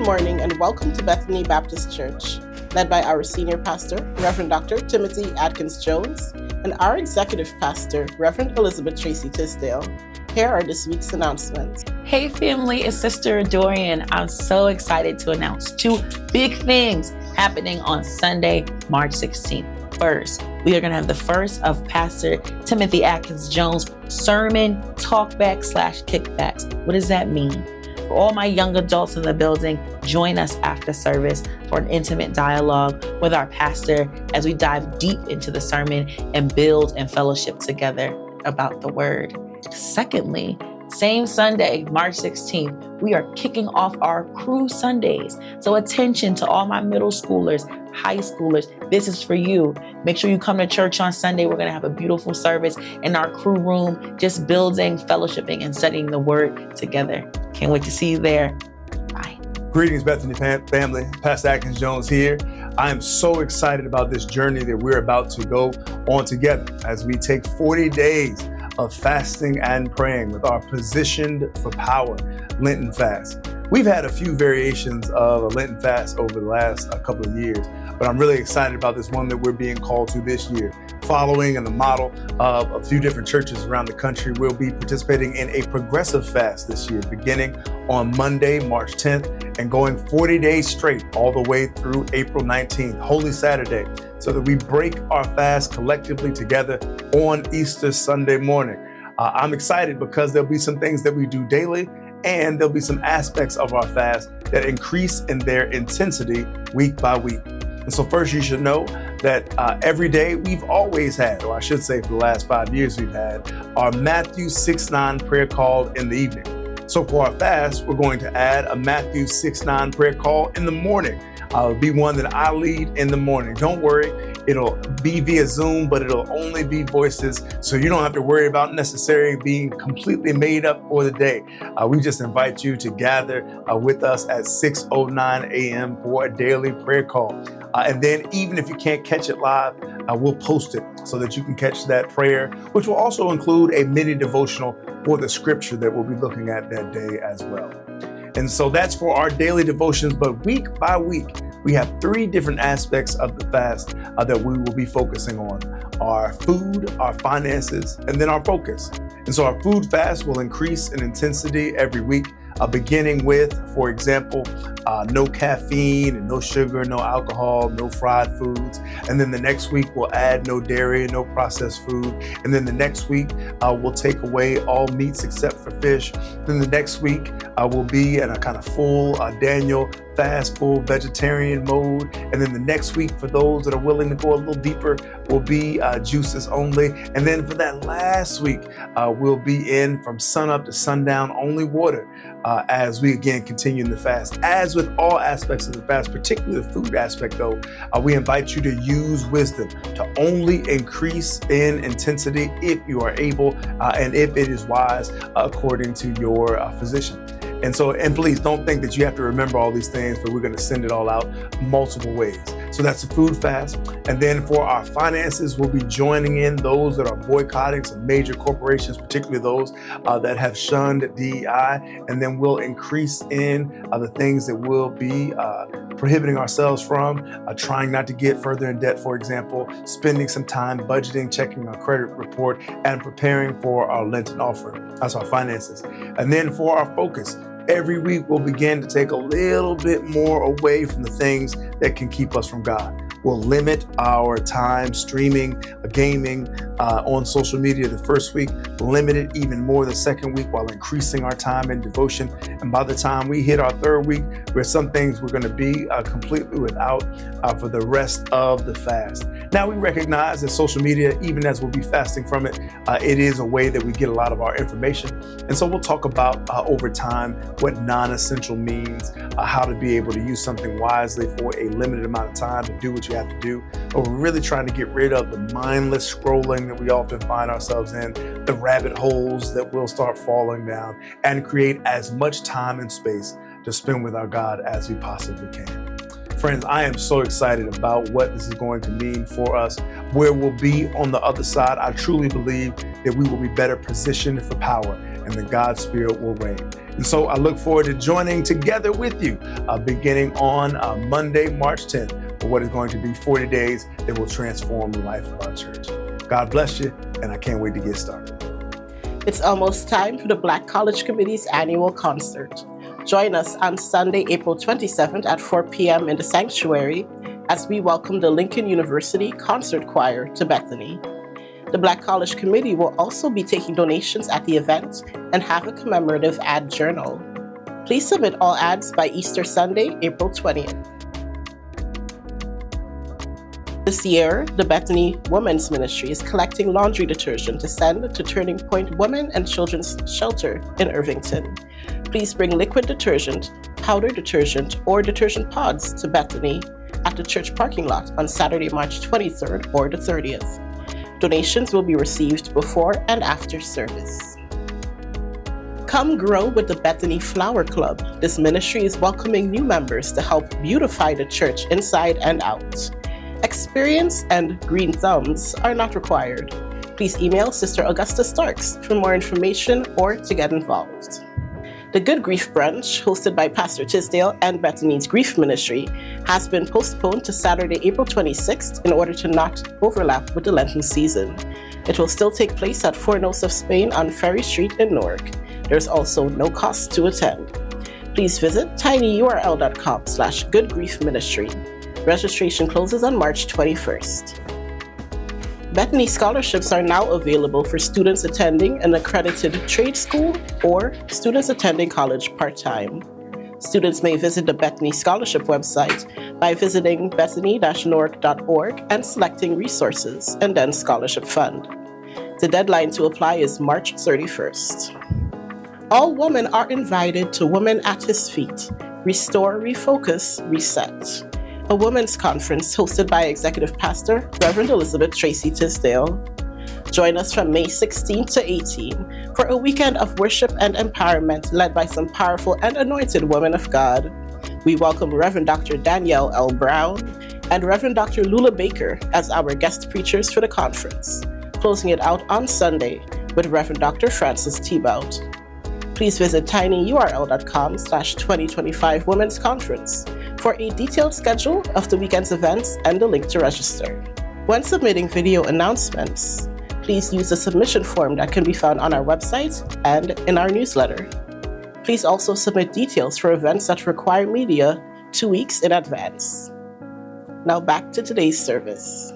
morning and welcome to Bethany Baptist Church, led by our senior pastor, Reverend Dr. Timothy Adkins-Jones, and our executive pastor, Reverend Elizabeth Tracy Tisdale. Here are this week's announcements. Hey family, it's Sister Dorian. I'm so excited to announce two big things happening on Sunday, March 16th. First, we are going to have the first of Pastor Timothy Adkins-Jones sermon talkback/kickbacks. What does that mean? For all my young adults in the building, join us after service for an intimate dialogue with our pastor as we dive deep into the sermon and build and fellowship together about the word. Secondly, same Sunday, March 16th, we are kicking off our Crew Sundays. So attention to all my middle schoolers, high schoolers, this is for you. Make sure you come to church on Sunday. We're going to have a beautiful service in our crew room, just building, fellowshipping, and studying the word together. Can't wait to see you there. Bye. Greetings, Bethany family. Pastor Adkins-Jones here. I am so excited about this journey that we're about to go on together as we take 40 days of fasting and praying with our Positioned for Power Lenten fast. We've had a few variations of a Lenten fast over the last couple of years, but I'm really excited about this one that we're being called to this year. Following in the model of a few different churches around the country, we'll be participating in a progressive fast this year, beginning on Monday, March 10th, and going 40 days straight all the way through April 19th, Holy Saturday, so that we break our fast collectively together on Easter Sunday morning. I'm excited because there'll be some things that we do daily, and there'll be some aspects of our fast that increase in their intensity week by week. And so first, you should know that every day we've always had, or I should say for the last 5 years we've had, our Matthew 6:9 prayer call in the evening. So for our fast, we're going to add a Matthew 6:9 prayer call in the morning. It'll be one that I lead in the morning. Don't worry, it'll be via Zoom, but it'll only be voices, so you don't have to worry about necessarily being completely made up for the day. We just invite you to gather with us at 6:09 a.m. for a daily prayer call. And then even if you can't catch it live, we'll post it so that you can catch that prayer, which will also include a mini devotional for the scripture that we'll be looking at that day as well. And so that's for our daily devotions, but week by week, we have 3 different aspects of the fast that we will be focusing on: our food, our finances, and then our focus. And so our food fast will increase in intensity every week, beginning with, for example, no caffeine and no sugar, no alcohol, no fried foods. And then the next week we'll add no dairy, no processed food. And then the next week we'll take away all meats except for fish. Then the next week we'll be in a kind of full Daniel fast, full vegetarian mode. And then the next week, for those that are willing to go a little deeper, will be juices only. And then for that last week, we'll be in from sunup to sundown, only water, as we again continue in the fast. As with all aspects of the fast, particularly the food aspect though, we invite you to use wisdom to only increase in intensity if you are able and if it is wise according to your physician. And please don't think that you have to remember all these things, but we're going to send it all out multiple ways. So that's the food fast. And then for our finances, we'll be joining in those that are boycotting some major corporations, particularly those that have shunned DEI. And then we'll increase in the things that we'll be prohibiting ourselves from, trying not to get further in debt, for example, spending some time budgeting, checking our credit report, and preparing for our Lenten offering. That's our finances. And then for our focus, every week we'll begin to take a little bit more away from the things that can keep us from God. We'll limit our time streaming, gaming on social media the first week, limit it even more the second week while increasing our time in devotion. And by the time we hit our third week, there's some things we're going to be completely without for the rest of the fast. Now, we recognize that social media, even as we'll be fasting from it, it is a way that we get a lot of our information. And so we'll talk about over time what non-essential means, how to be able to use something wisely for a limited amount of time to do what you have to do. But we're really trying to get rid of the mindless scrolling that we often find ourselves in, the rabbit holes that we'll start falling down, and create as much time and space to spend with our God as we possibly can. Friends, I am so excited about what this is going to mean for us, where we'll be on the other side. I truly believe that we will be better positioned for power and that God's Spirit will reign. And so I look forward to joining together with you beginning on Monday, March 10th, for what is going to be 40 days that will transform the life of our church. God bless you, and I can't wait to get started. It's almost time for the Black College Committee's annual concert. Join us on Sunday, April 27th at 4 p.m. in the sanctuary as we welcome the Lincoln University Concert Choir to Bethany. The Black College Committee will also be taking donations at the event and have a commemorative ad journal. Please submit all ads by Easter Sunday, April 20th. This year, the Bethany Women's Ministry is collecting laundry detergent to send to Turning Point Women and Children's Shelter in Irvington. Please bring liquid detergent, powder detergent, or detergent pods to Bethany at the church parking lot on Saturday, March 23rd or the 30th. Donations will be received before and after service. Come grow with the Bethany Flower Club. This ministry is welcoming new members to help beautify the church inside and out. Experience and green thumbs are not required. Please email Sister Augusta Starks for more information or to get involved. The Good Grief Brunch, hosted by Pastor Tisdale and Bethany's Grief Ministry, has been postponed to Saturday, April 26th in order to not overlap with the Lenten season. It will still take place at 4 North of Spain on Ferry Street in Newark. There's also no cost to attend. Please visit tinyurl.com/goodgriefministry. Registration closes on March 21st. Bethany scholarships are now available for students attending an accredited trade school or students attending college part-time. Students may visit the Bethany Scholarship website by visiting bethany-newark.org and selecting Resources and then Scholarship Fund. The deadline to apply is March 31st. All women are invited to Women at His Feet, Restore, Refocus, Reset, a women's conference hosted by Executive Pastor Reverend Elizabeth Tracy Tisdale. Join us from May 16 to 18 for a weekend of worship and empowerment led by some powerful and anointed women of God. We welcome Reverend Dr. Danielle L. Brown and Reverend Dr. Lula Baker as our guest preachers for the conference, closing it out on Sunday with Reverend Dr. Francis Thibaut. Please visit tinyurl.com/2025 Women's Conference for a detailed schedule of the weekend's events and the link to register. When submitting video announcements, please use the submission form that can be found on our website and in our newsletter. Please also submit details for events that require media 2 weeks in advance. Now back to today's service.